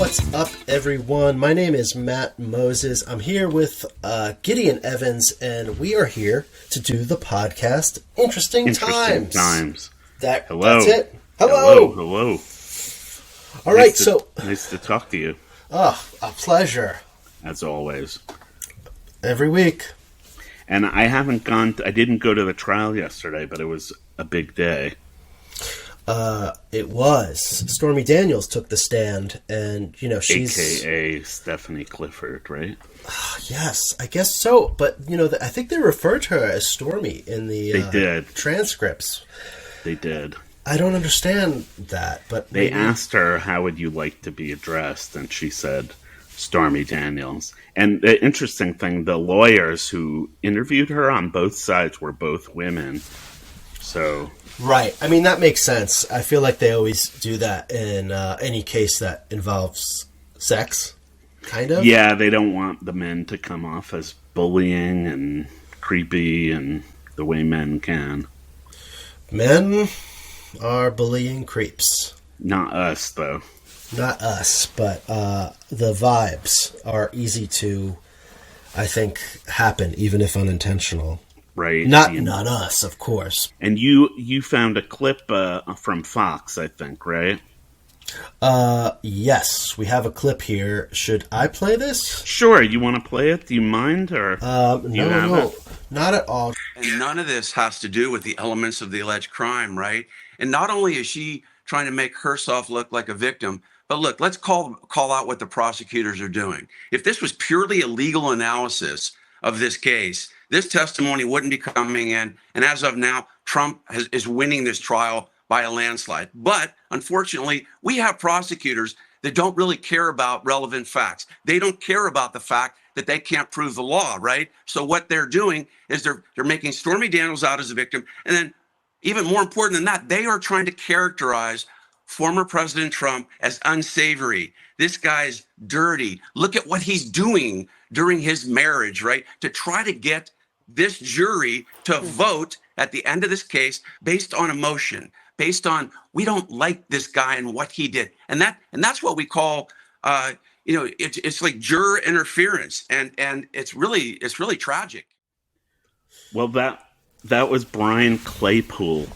What's up, everyone? My name is Matt Moses. I'm here with Gideon Evans, and we are here to do the podcast Interesting Times. Hello. That's it. Hello. All right, nice to talk to you. Oh, a pleasure. As always. Every week. And I didn't go to the trial yesterday, but it was a big day. It was. Stormy Daniels took the stand, and, she's... AKA Stephanie Clifford, right? Yes, I guess so. But, I think they referred to her as Stormy in the transcripts. They did. I don't understand that, but... They asked her, how would you like to be addressed? And she said, Stormy Daniels. And the interesting thing, the lawyers who interviewed her on both sides were both women. So... Right. I mean, that makes sense. I feel like they always do that in any case that involves sex, kind of. Yeah, they don't want the men to come off as bullying and creepy and the way men can. Men are bullying creeps. Not us, though. Not us, but the vibes are easy to, I think, happen, even if unintentional. Right. Not us, of course. And you found a clip from Fox, I think, right? Yes, we have a clip here. Should I play this? Sure. You want to play it? Do you mind? Or no, not at all. And none of this has to do with the elements of the alleged crime, right? And not only is she trying to make herself look like a victim, but look, let's call out what the prosecutors are doing. If this was purely a legal analysis of this case, this testimony wouldn't be coming in. And as of now, Trump is winning this trial by a landslide. But unfortunately, we have prosecutors that don't really care about relevant facts. They don't care about the fact that they can't prove the law, right? So what they're doing is they're making Stormy Daniels out as a victim. And then even more important than that, they are trying to characterize former President Trump as unsavory. This guy's dirty. Look at what he's doing during his marriage, right? To try to get this jury to vote at the end of this case based on emotion, based on, we don't like this guy and what he did. And that's what we call, it's like juror interference. And it's really tragic. Well, that was Brian Claypool.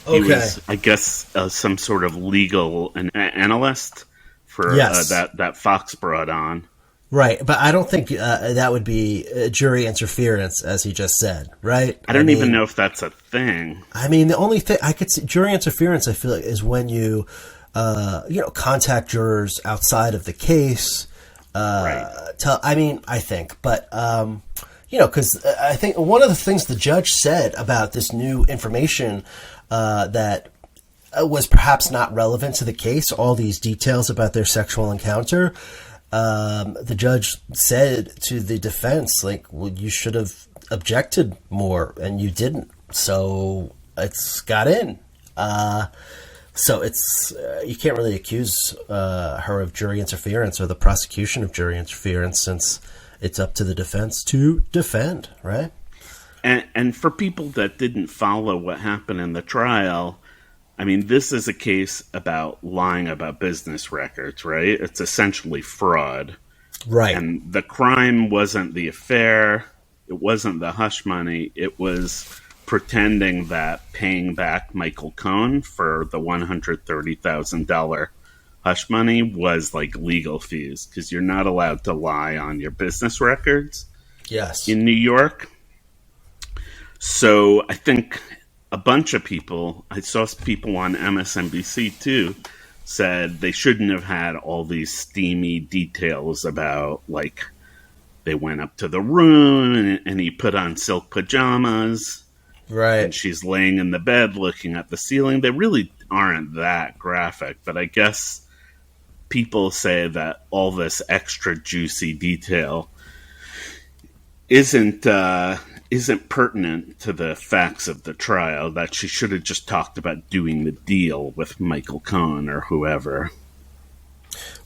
Okay. He was, I guess, some sort of legal analyst for that Fox brought on. Right, but I don't think that would be jury interference, as he just said, right? I don't even know if that's a thing. I mean, the only thing I could see, jury interference, I feel like, is when you, contact jurors outside of the case. Right. I think, but, because I think one of the things the judge said about this new information that was perhaps not relevant to the case, all these details about their sexual encounter, the judge said to the defense, like, well, you should have objected more, and you didn't. So it's got in. So it's you can't really accuse her of jury interference or the prosecution of jury interference, since it's up to the defense to defend, right? And for people that didn't follow what happened in the trial, I mean, this is a case about lying about business records, right? It's essentially fraud. Right. And the crime wasn't the affair. It wasn't the hush money. It was pretending that paying back Michael Cohen for the $130,000 hush money was like legal fees, because you're not allowed to lie on your business records. Yes. In New York. So I think a bunch of people, I saw people on MSNBC too, said they shouldn't have had all these steamy details about, like, they went up to the room and he put on silk pajamas. Right. And she's laying in the bed looking at the ceiling. They really aren't that graphic, but I guess people say that all this extra juicy detail isn't pertinent to the facts of the trial, that she should have just talked about doing the deal with Michael Cohen or whoever.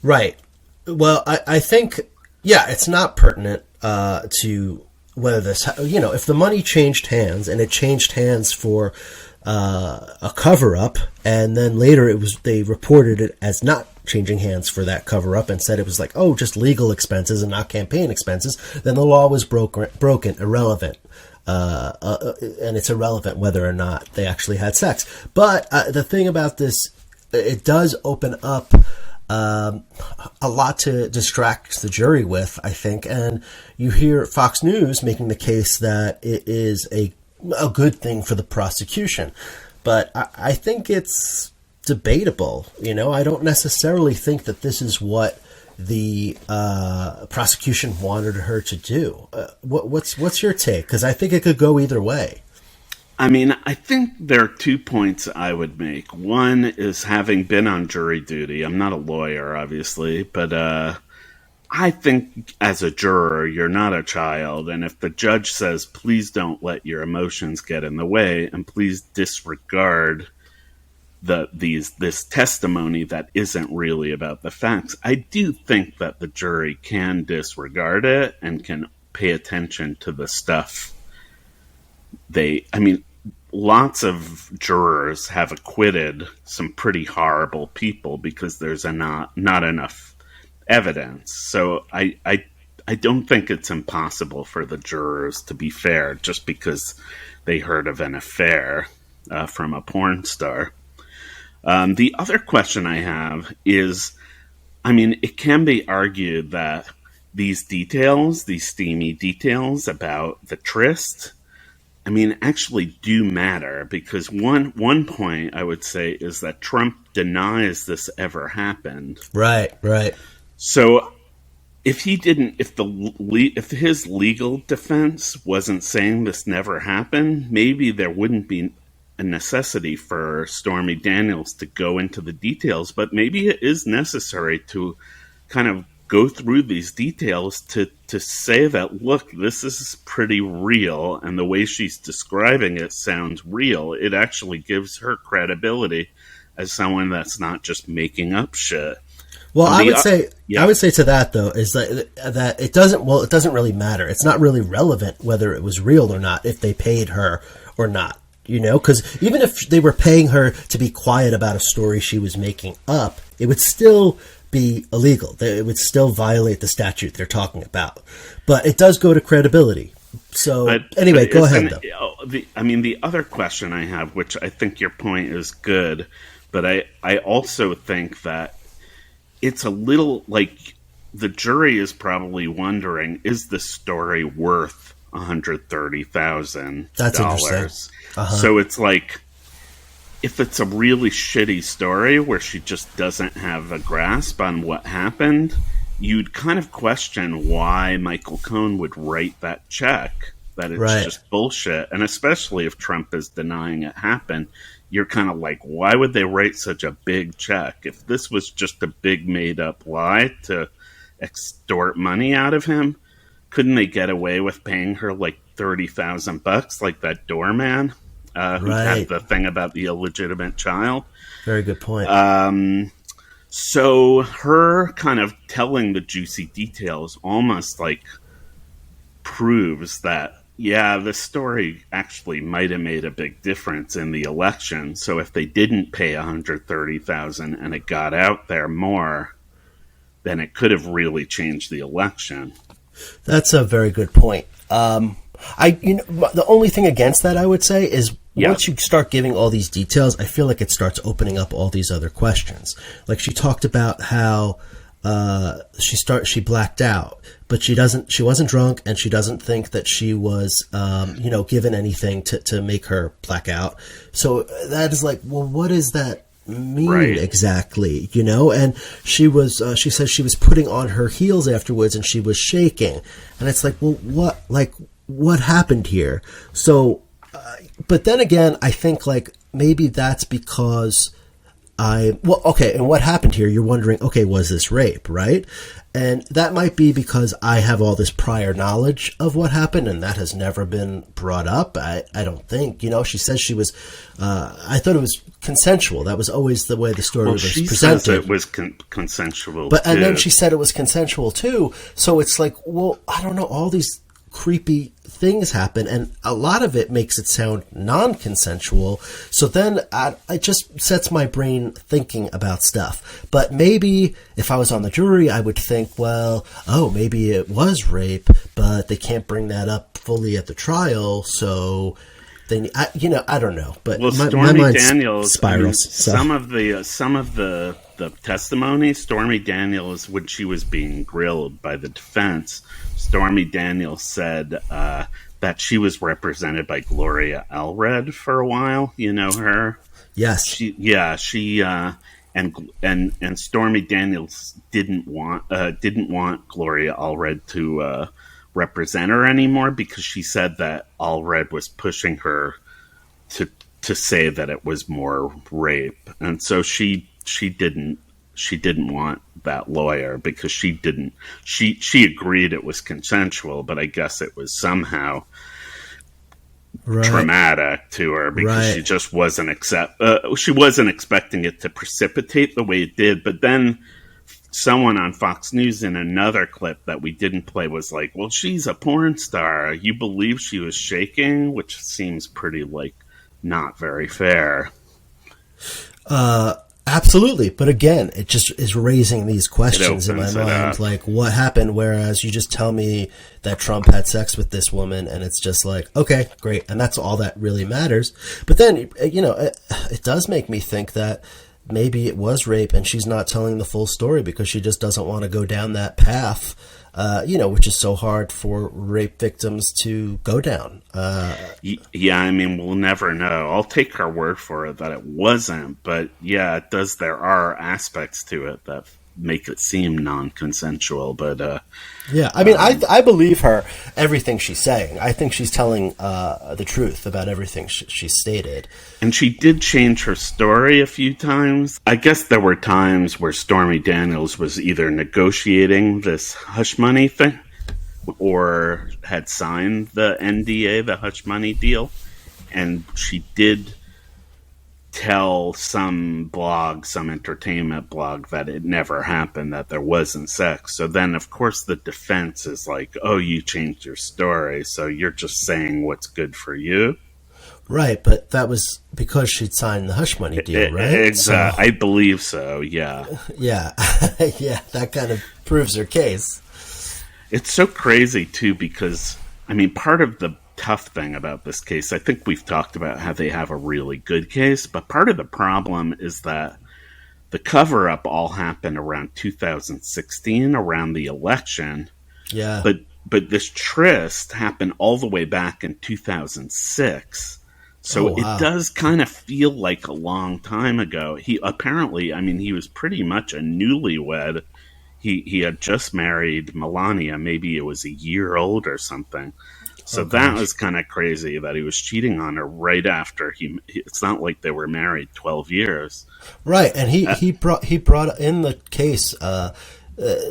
Right. Well, I think, it's not pertinent to whether this, if the money changed hands, and it changed hands for a cover-up, and then later they reported it as not changing hands for that cover up and said it was like, oh, just legal expenses and not campaign expenses, then the law was broken, irrelevant. And it's irrelevant whether or not they actually had sex. But the thing about this, it does open up a lot to distract the jury with, I think. And you hear Fox News making the case that it is a good thing for the prosecution. But I think it's debatable. I don't necessarily think that this is what the prosecution wanted her to do. What's your take? Because I think it could go either way. I mean, I think there are 2 points I would make. One is, having been on jury duty, I'm not a lawyer, obviously, but I think as a juror, you're not a child. And if the judge says, please don't let your emotions get in the way, and please disregard this testimony that isn't really about the facts, I do think that the jury can disregard it and can pay attention to the stuff. Lots of jurors have acquitted some pretty horrible people because there's not enough evidence. So I don't think it's impossible for the jurors to be fair just because they heard of an affair from a porn star. The other question I have is, it can be argued that these steamy details about the tryst, actually do matter, because one point I would say is that Trump denies this ever happened. Right. So if his legal defense wasn't saying this never happened, maybe there wouldn't be a necessity for Stormy Daniels to go into the details, but maybe it is necessary to kind of go through these details to say that, look, this is pretty real, and the way she's describing it sounds real. It actually gives her credibility as someone that's not just making up shit. Well, I would say to that, though, is that it doesn't really matter. It's not really relevant whether it was real or not, if they paid her or not. Because even if they were paying her to be quiet about a story she was making up, it would still be illegal. It would still violate the statute they're talking about. But it does go to credibility. So anyway, go ahead, though. The other question I have, which I think your point is good, but I also think that it's a little like the jury is probably wondering, is the story worth $130,000? That's interesting. Uh-huh. So it's like, if it's a really shitty story where she just doesn't have a grasp on what happened, you'd kind of question why Michael Cohen would write that check, that it's just bullshit. And especially if Trump is denying it happened, you're kind of like, why would they write such a big check? If this was just a big made-up lie to extort money out of him, couldn't they get away with paying her like $30,000, like that doorman who had the thing about the illegitimate child? Very good point. So her kind of telling the juicy details almost like proves that, yeah, the story actually might have made a big difference in the election. So if they didn't pay $130,000 and it got out there more, then it could have really changed the election. That's a very good point. The only thing against that, I would say, is once you start giving all these details, I feel like it starts opening up all these other questions. Like she talked about how she blacked out, but she wasn't drunk, and she doesn't think that she was given anything to make her black out. So that is like, well, what does that mean exactly? And she says she was putting on her heels afterwards and she was shaking, and it's like, well, what happened here? So but then again, I think like maybe that's because and what happened here? You're wondering, okay, was this rape, right? And that might be because I have all this prior knowledge of what happened, and that has never been brought up. I don't think. She says she was. I thought it was consensual. That was always the way the story was presented. Says it was consensual, and then she said it was consensual too. So it's like, well, I don't know. All these creepy things happen, and a lot of it makes it sound non-consensual. So then it just sets my brain thinking about stuff. But maybe if I was on the jury, I would think, well, maybe it was rape, but they can't bring that up fully at the trial, so I don't know. But well, my Stormy mind Daniels spirals. Some of the testimony, Stormy Daniels, when she was being grilled by the defense, Stormy Daniels said that she was represented by Gloria Allred for a while. You know her? Yes. And Stormy Daniels didn't want Gloria Allred to represent her anymore because she said that Allred was pushing her to say that it was more rape, and so she didn't want that lawyer because she agreed it was consensual, but I guess it was somehow traumatic to her because she just wasn't expecting it to precipitate the way it did. But then someone on Fox News in another clip that we didn't play was like, well, she's a porn star, you believe she was shaking, which seems pretty not very fair. Absolutely. But again, it just is raising these questions in my mind. Like, what happened? Whereas you just tell me that Trump had sex with this woman and it's just like, okay, great. And that's all that really matters. But then, it does make me think that maybe it was rape and she's not telling the full story because she just doesn't want to go down that path, which is so hard for rape victims to go down. We'll never know. I'll take her word for it that it wasn't, but there are aspects to it that make it seem non-consensual, but I believe her, everything she's saying. I think she's telling the truth about everything she stated. And she did change her story a few times. I guess there were times where Stormy Daniels was either negotiating this hush money thing or had signed the NDA, the hush money deal, and she did tell some entertainment blog, that it never happened, that there wasn't sex. So then, of course, the defense is like, oh, you changed your story, so you're just saying what's good for you. Right, but that was because she'd signed the hush money deal, right? Exactly. I believe so, yeah. Yeah, that kind of proves her case. It's so crazy, too, because, part of the tough thing about this case, I think we've talked about how they have a really good case, but part of the problem is that the cover-up all happened around 2016, around the election. Yeah. But this tryst happened all the way back in 2006. So It does kind of feel like a long time ago. He apparently, he was pretty much a newlywed. He had just married Melania. Maybe it was a year old or something. So that was kind of crazy that he was cheating on her right after it's not like they were married 12 years. Right. And he brought in the case,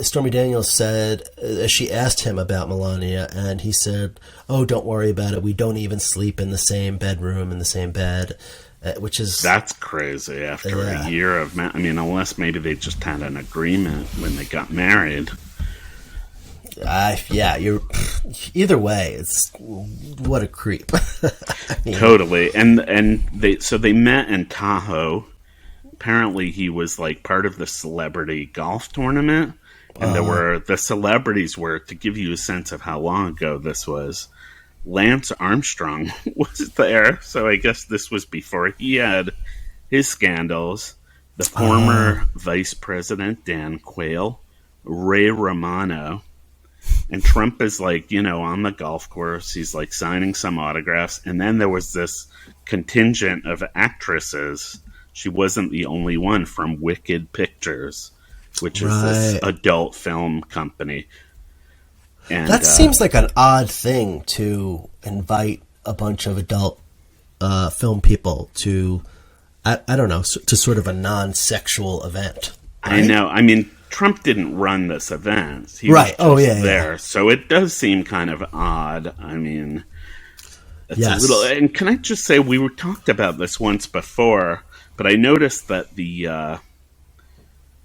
Stormy Daniels said, she asked him about Melania, and he said, oh, don't worry about it. We don't even sleep in the same bedroom, in the same bed, which is... That's crazy after a year of... unless maybe they just had an agreement when they got married. You're... Either way, it's... What a creep. Totally. And they met in Tahoe. Apparently he was part of the celebrity golf tournament, and the celebrities were, to give you a sense of how long ago this was, Lance Armstrong was there, so I guess this was before he had his scandals. The former Vice President Dan Quayle, Ray Romano, and Trump is on the golf course, he's signing some autographs, and then there was this contingent of actresses. She wasn't the only one, from Wicked Pictures, which is this adult film company. And that seems like an odd thing to invite a bunch of adult film people to, I don't know, to sort of a non-sexual event. Right? I know. Trump didn't run this event. He was just there. So it does seem kind of odd. It's a little... And can I just say, we talked about this once before, but I noticed that the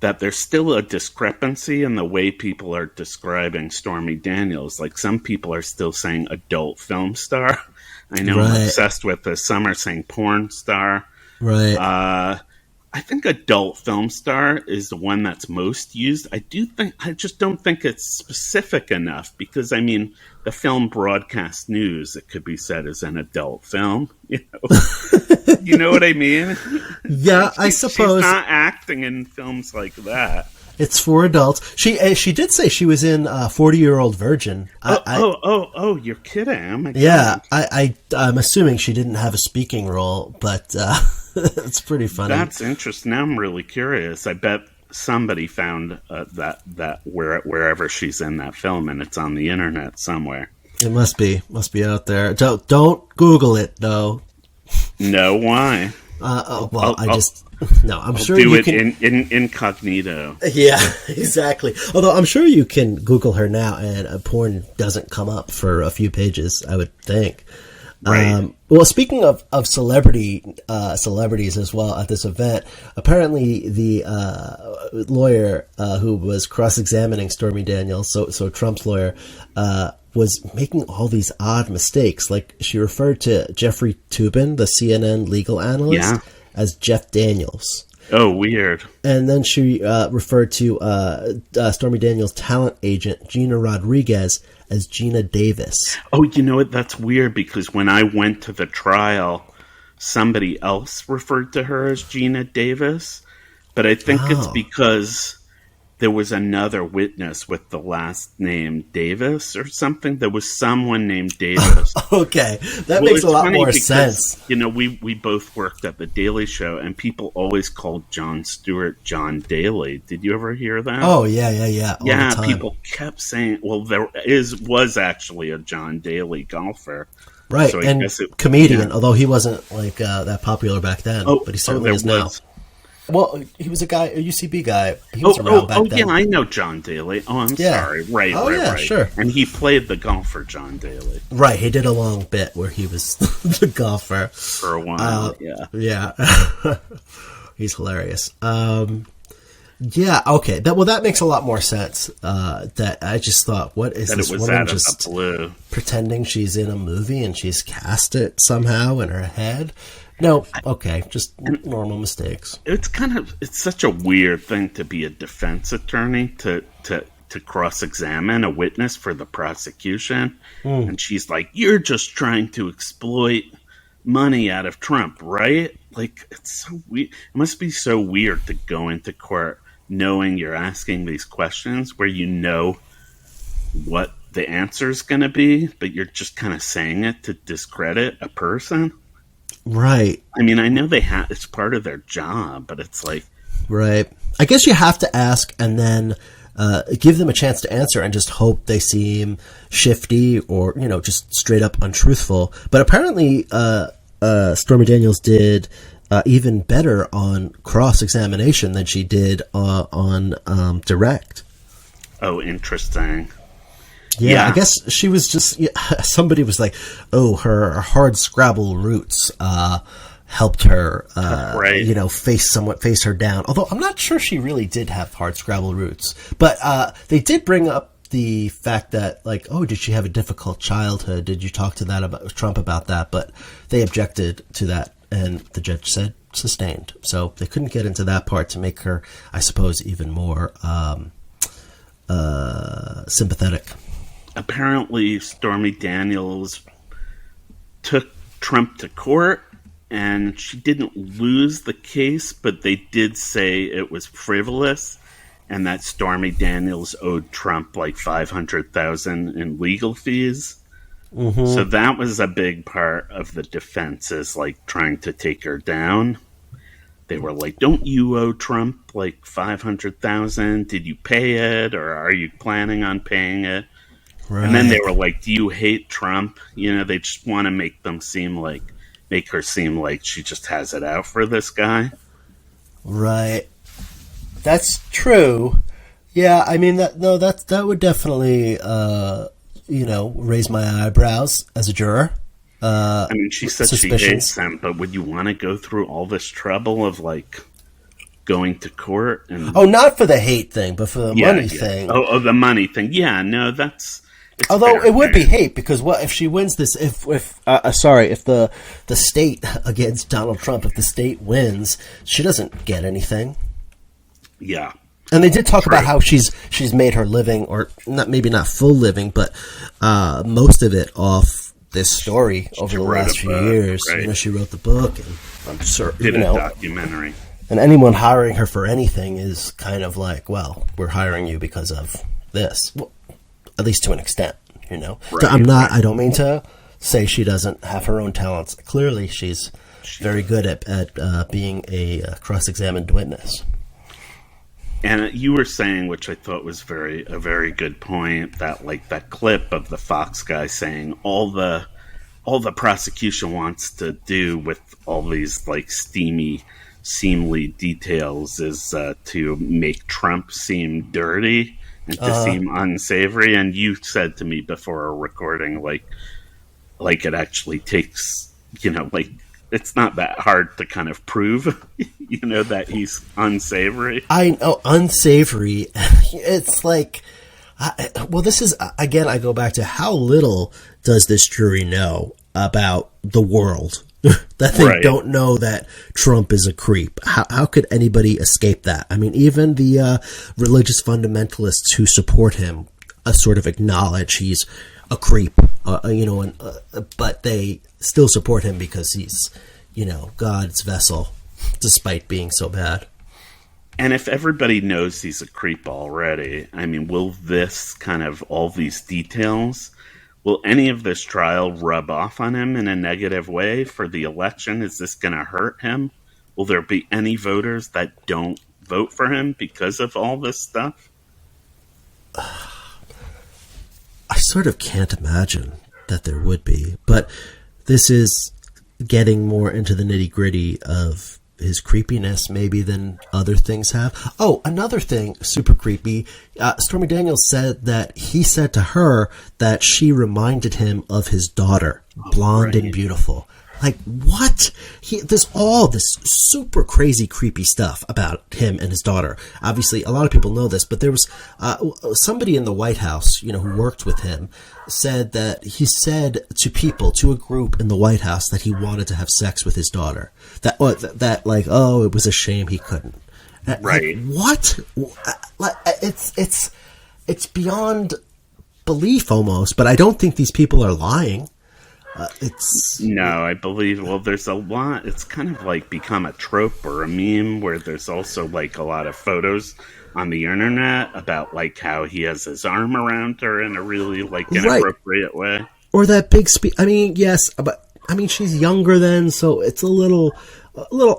that there's still a discrepancy in the way people are describing Stormy Daniels. Like, some people are still saying adult film star. I know I'm obsessed with this. Some are saying porn star. Right. I think adult film star is the one that's most used. I just don't think it's specific enough, because, I mean, the film broadcast news, it could be said as an adult film. You know what I mean? Yeah, I suppose. She's not acting in films like that. It's for adults. She did say she was in 40-Year-Old Virgin. You're kidding. Oh my God. Yeah, I'm assuming she didn't have a speaking role, but it's pretty funny. That's interesting. Now I'm really curious. I bet somebody found that wherever she's in that film, and it's on the internet somewhere. It must be out there. Don't Google it though. No, why? I'm sure you can in incognito. Yeah, exactly. Although I'm sure you can Google her now, and porn doesn't come up for a few pages, I would think. Right. Well, speaking of celebrities as well at this event, apparently the lawyer who was cross-examining Stormy Daniels, so Trump's lawyer, was making all these odd mistakes. Like, she referred to Jeffrey Toobin, the CNN legal analyst, as Jeff Daniels. Oh, weird. And then she referred to Stormy Daniels' talent agent, Gina Rodriguez, as Gina Davis. Oh, you know what? That's weird, because when I went to the trial, somebody else referred to her as Gina Davis. But I think it's because there was another witness with the last name Davis or something. There was someone named Davis. Okay, that makes a lot more sense. You know, we both worked at The Daily Show, and people always called Jon Stewart John Daly. Did you ever hear that? Oh, yeah. All yeah, the time. People kept saying, well, was actually a John Daly golfer. Right, so and comedian, although he wasn't like that popular back then, but he certainly is now. Well, he was a UCB guy. He was around back then. Yeah, I know John Daly. Oh, I'm sorry. Right. Sure. And he played the golfer John Daly. Right, he did a long bit where he was the golfer. For a while, Yeah. He's hilarious. Yeah, okay. That makes a lot more sense. That I just thought, what is this woman just pretending she's in a movie and she's cast it somehow in her head? No, okay, just normal mistakes. It's such a weird thing to be a defense attorney to cross-examine a witness for the prosecution. And she's like, you're just trying to exploit money out of Trump, right? Like, it's so weird. It must be so weird to go into court knowing you're asking these questions where you know what the answer is going to be, but you're just kind of saying it to discredit a person. Right. I mean, I know it's part of their job, but it's like... Right. I guess you have to ask and then give them a chance to answer and just hope they seem shifty or, just straight up untruthful. But apparently Stormy Daniels did even better on cross-examination than she did on direct. Oh, interesting. Yeah, I guess she was just... somebody was like, oh, her hard Scrabble roots helped her, face her down. Although I'm not sure she really did have hard Scrabble roots. But they did bring up the fact that, like, oh, did she have a difficult childhood? Did you talk to Trump about that? But they objected to that, and the judge said sustained. So they couldn't get into that part to make her, I suppose, even more sympathetic. Apparently, Stormy Daniels took Trump to court, and she didn't lose the case, but they did say it was frivolous, and that Stormy Daniels owed Trump like $500,000 in legal fees. Mm-hmm. So that was a big part of the defense, is like trying to take her down. They were like, don't you owe Trump like $500,000? Did you pay it, or are you planning on paying it? Right. And then they were like, do you hate Trump? They just want to make her seem like she just has it out for this guy. Right. That's true. Yeah, I mean, that would definitely, raise my eyebrows as a juror. I mean, she said she hates him, but would you want to go through all this trouble of, like, going to court. And Oh, not for the hate thing, but for the money thing. Oh, the money thing. Yeah, no, that's. Although it would be hate, because what if she wins this? If the state against Donald Trump, if the state wins, she doesn't get anything. Yeah. And they did talk about how she's made her living, or maybe not full living, but most of it off this story over the last few years. Right. She wrote the book, and I'm sure did a documentary. And anyone hiring her for anything is kind of like, well, we're hiring you because of this, well, at least to an extent. Right, I don't mean to say she doesn't have her own talents. Clearly, she's very good at being a cross-examined witness. And you were saying, which I thought was a very good point, that like that clip of the Fox guy saying all the prosecution wants to do with all these like steamy, seemly details is to make Trump seem dirty and to seem unsavory. And you said to me before a recording, like it actually takes, it's not that hard to kind of prove, that he's unsavory. I know, unsavory. It's like, this is, again, I go back to how little does this jury know about the world that they don't know that Trump is a creep. How could anybody escape that? I mean, even the religious fundamentalists who support him sort of acknowledge he's a creep, but they still support him because he's, God's vessel, despite being so bad. And if everybody knows he's a creep already, I mean, will this kind of, all these details, will any of this trial rub off on him in a negative way for the election? Is this going to hurt him? Will there be any voters that don't vote for him because of all this stuff? I sort of can't imagine that there would be, but this is getting more into the nitty-gritty of his creepiness maybe than other things have. Oh, another thing super creepy. Stormy Daniels said that he said to her that she reminded him of his daughter, blonde and beautiful. Like, what? There's all this super crazy, creepy stuff about him and his daughter. Obviously, a lot of people know this, but there was somebody in the White House, who worked with him, said that he said to people, to a group in the White House, that he wanted to have sex with his daughter. That it was a shame he couldn't. Right. Like, what? It's beyond belief almost, but I don't think these people are lying. No, I believe, there's a lot, it's kind of like become a trope or a meme where there's also like a lot of photos on the internet about like how he has his arm around her in a really like inappropriate way. Or that big I mean, yes, but I mean, she's younger then, so it's a little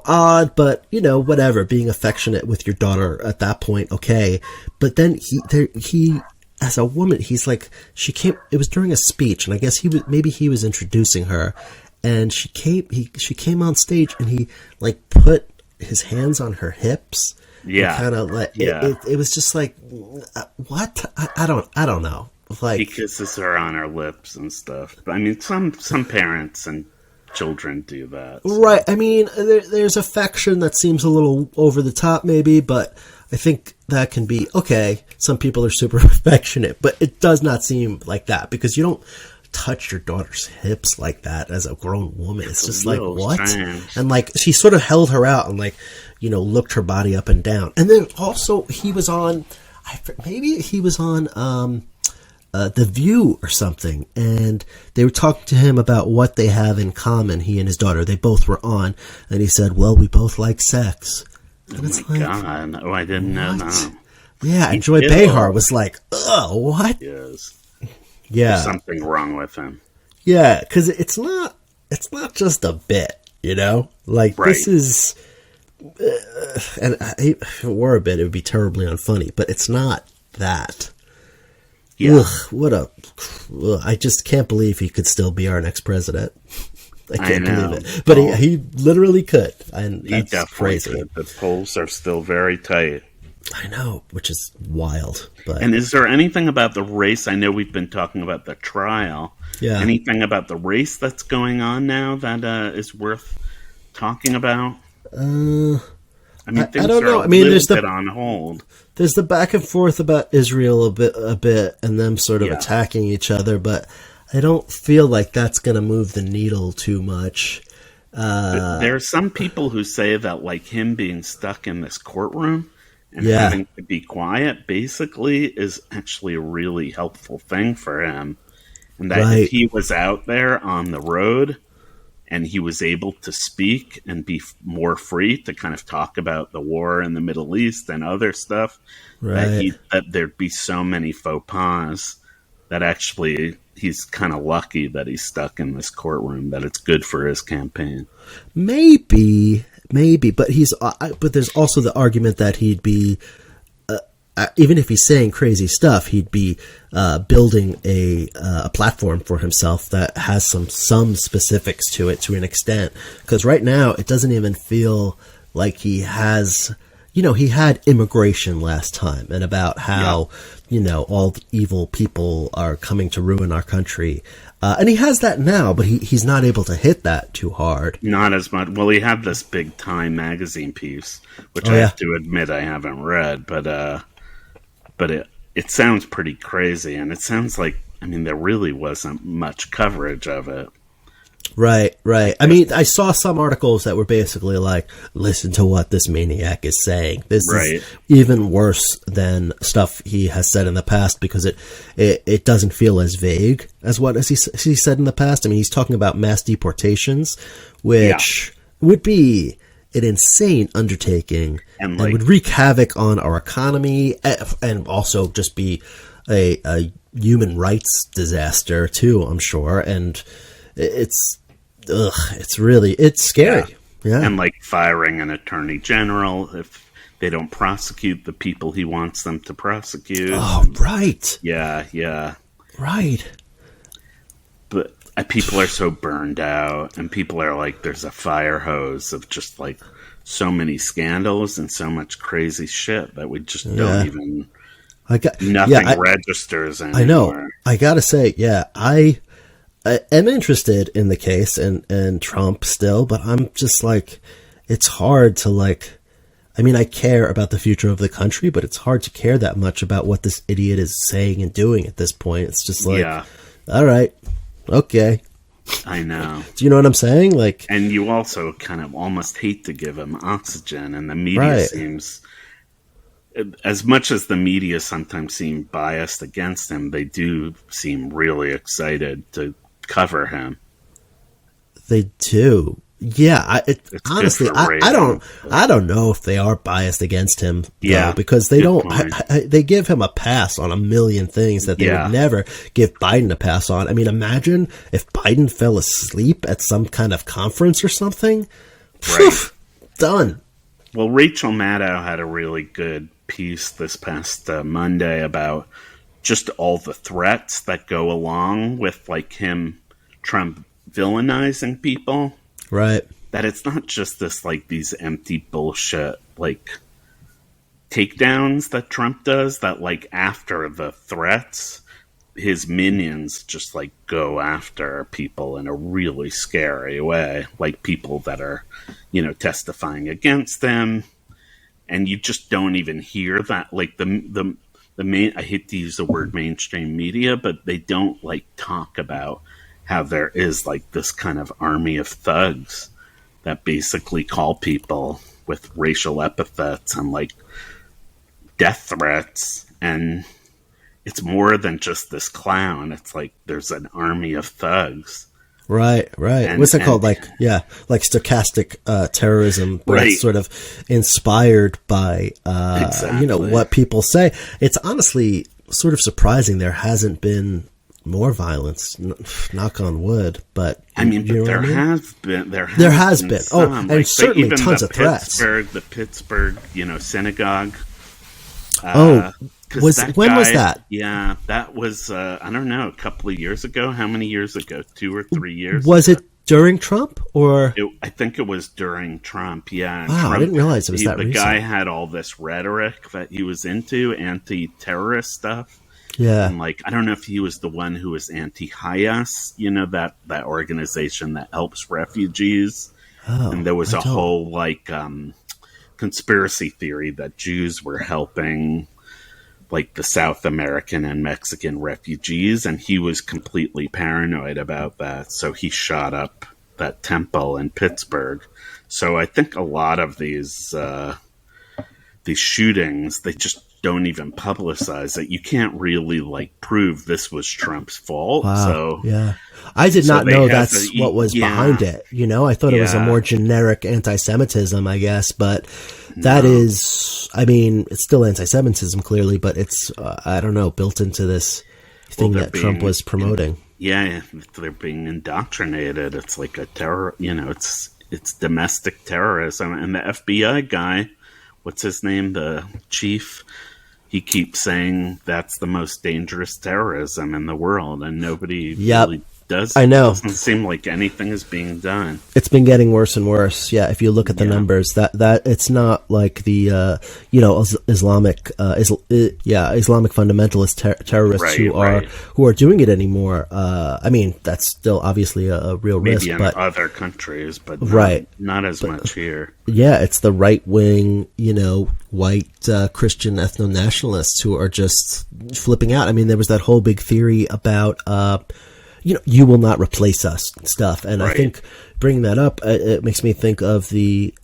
odd, but whatever, being affectionate with your daughter at that point, okay. But then he as a woman, he's like, it was during a speech, and I guess he was introducing her, and she came on stage, and he like put his hands on her hips. Yeah. Kind of like, it was just like, what? I don't know. Like, he kisses her on her lips and stuff. I mean, some parents and children do that. So. Right. I mean, there's affection that seems a little over the top maybe, but I think that can be okay. Some people are super affectionate, but it does not seem like that, because you don't touch your daughter's hips like that as a grown woman. It's just like, what? Strange. And like, she sort of held her out and like, looked her body up and down. And then also he was on, The View or something, and they were talking to him about what they have in common, he and his daughter. They both were on, and he said, well, we both like sex. And it's God. Oh, I didn't know that. Yeah, and Joy Behar was like, ugh, what? Yes. Yeah. There's something wrong with him. Yeah, because it's not just a bit, Like, right. This is, and if it were a bit, it would be terribly unfunny, but it's not that. Yeah. Ugh, I just can't believe he could still be our next president. I can't believe it. But he literally could. And he that's crazy. Could. The polls are still very tight. I know, which is wild. But. And is there anything about the race? I know we've been talking about the trial. Yeah. Anything about the race that's going on now that is worth talking about? I mean, things I don't know. are I mean, a little bit on hold. There's the back and forth about Israel a bit, and them sort of attacking each other, but I don't feel like that's going to move the needle too much. There are some people who say that, like, him being stuck in this courtroom and having to be quiet basically is actually a really helpful thing for him. And that if he was out there on the road and he was able to speak and be more free to kind of talk about the war in the Middle East and other stuff, that there'd be so many faux pas that actually he's kind of lucky that he's stuck in this courtroom, that it's good for his campaign. Maybe, but there's also the argument that he'd be, even if he's saying crazy stuff, he'd be building a platform for himself that has some specifics to it to an extent. Because right now, it doesn't even feel like he has. He had immigration last time, and about how all the evil people are coming to ruin our country. And he has that now, but he's not able to hit that too hard. Not as much. Well, he had this big Time magazine piece, which I have to admit I haven't read, but it sounds pretty crazy, and it sounds like, I mean, there really wasn't much coverage of it. Right. I mean, I saw some articles that were basically like, listen to what this maniac is saying. This is even worse than stuff he has said in the past, because it doesn't feel as vague as what he said in the past. I mean, he's talking about mass deportations, which would be an insane undertaking and would wreak havoc on our economy and also just be a human rights disaster too, I'm sure. And it's scary. Yeah. And like firing an attorney general if they don't prosecute the people he wants them to prosecute. Oh, right. Yeah. Right. But people are so burned out, and people are like, there's a fire hose of just like so many scandals and so much crazy shit that we just don't even, nothing registers anymore. I know. I gotta say, I am interested in the case and Trump still, but I'm just like, it's hard to like, I mean, I care about the future of the country, but it's hard to care that much about what this idiot is saying and doing at this point. It's just like, all right, okay. I know. Do you know what I'm saying? Like, and you also kind of almost hate to give him oxygen, and the media seems, as much as the media sometimes seem biased against him, they do seem really excited to cover him. They do. Yeah, honestly, I don't know if they are biased against him. Though, because they don't. They give him a pass on a million things that they would never give Biden a pass on. I mean, imagine if Biden fell asleep at some kind of conference or something. Right. Done. Well, Rachel Maddow had a really good piece this past Monday about just all the threats that go along with like Trump villainizing people. Right. That it's not just this like these empty bullshit like takedowns that Trump does, that like after the threats, his minions just like go after people in a really scary way, like people that are, testifying against them. And you just don't even hear that, like the main, I hate to use the word mainstream media, but they don't like talk about how there is like this kind of army of thugs that basically call people with racial epithets and like death threats. And it's more than just this clown. It's like there's an army of thugs. Right. What's it called? Like stochastic terrorism, where it's sort of inspired by, what people say. It's honestly sort of surprising there hasn't been more violence, knock on wood, but I mean, but there has been. There has been. Some, and like, certainly tons of threats. The Pittsburgh, synagogue. Was that? Yeah, that was. I don't know, a couple of years ago. How many years ago? 2 or 3 years. Was it during Trump or? I think it was during Trump. Yeah. Wow, Trump, I didn't realize it was that recent. The guy had all this rhetoric that he was into, anti-terrorist stuff. Yeah. And like, I don't know if he was the one who was anti-Hayas, that organization that helps refugees. Oh, and there was a whole like conspiracy theory that Jews were helping like the South American and Mexican refugees, and he was completely paranoid about that. So he shot up that temple in Pittsburgh. So I think a lot of these shootings, they just don't even publicize it. You can't really like prove this was Trump's fault. Wow. So yeah, I did not know that's what was behind it. You know, I thought it was a more generic anti-Semitism, I guess, but that is, I mean, it's still anti-Semitism clearly, but it's, I don't know, built into this thing that Trump was promoting. Yeah, they're being indoctrinated. It's like a terror, you know, it's domestic terrorism. And the FBI guy, what's his name? The chief, he keeps saying that's the most dangerous terrorism in the world, and nobody really does. I know. It doesn't seem like anything is being done. It's been getting worse and worse. Yeah, if you look at the numbers, that it's not like the Islamic fundamentalist terrorists who are doing it anymore. I mean, that's still obviously a real risk, maybe in other countries, but not as much here. Yeah, it's the right wing, white Christian ethno-nationalists who are just flipping out. I mean, there was that whole big theory about you will not replace us stuff. And I think bringing that up, it makes me think of the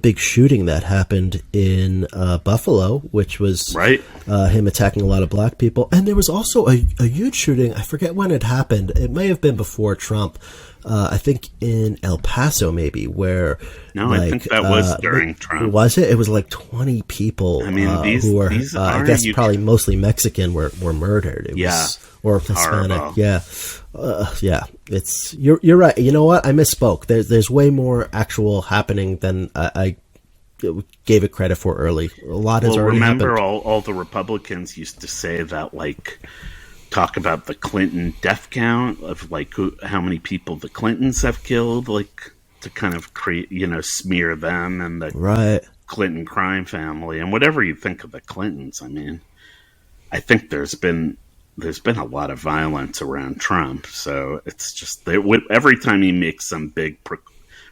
big shooting that happened in Buffalo, which was him attacking a lot of black people. And there was also a huge shooting. I forget when it happened. It may have been before Trump. I think in El Paso, maybe, where... No, I think that was during Trump. Was it? It was like 20 people who were, I guess, probably mostly Mexican were murdered. It was, or Hispanic. Horrible. It's you're right. You know what? I misspoke. There's way more actual happening than I gave it credit for early. A lot has already happened. Remember all the Republicans used to say that, like, talk about the Clinton death count of like how many people the Clintons have killed, like to kind of create, smear them and the Clinton crime family. And whatever you think of the Clintons, I mean, I think there's been a lot of violence around Trump. So it's just every time he makes some big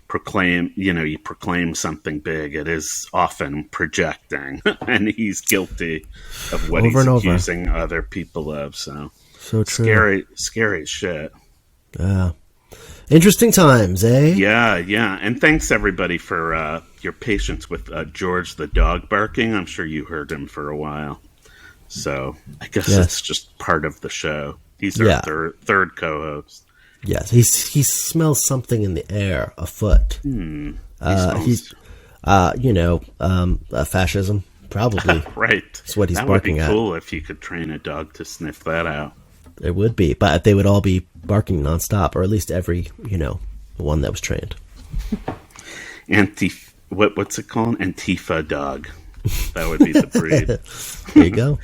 he proclaims something big, it is often projecting, and he's guilty of what he's accusing other people of. So true. Scary shit. Yeah. Interesting times, eh? Yeah. And thanks everybody for your patience with George the dog barking. I'm sure you heard him for a while. So I guess it's just part of the show. He's our third co-host. Yes, he smells something in the air afoot. He's fascism, probably. Right. That's what he's barking at. That would be cool if you could train a dog to sniff that out. It would be, but they would all be barking nonstop, or at least every, one that was trained. What's it called? Antifa dog. That would be the breed. There you go.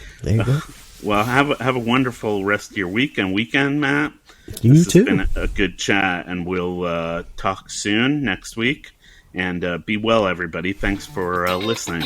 Well, have a wonderful rest of your weekend, Matt. You too. It's been a good chat, and we'll talk soon next week. And be well, everybody. Thanks for listening.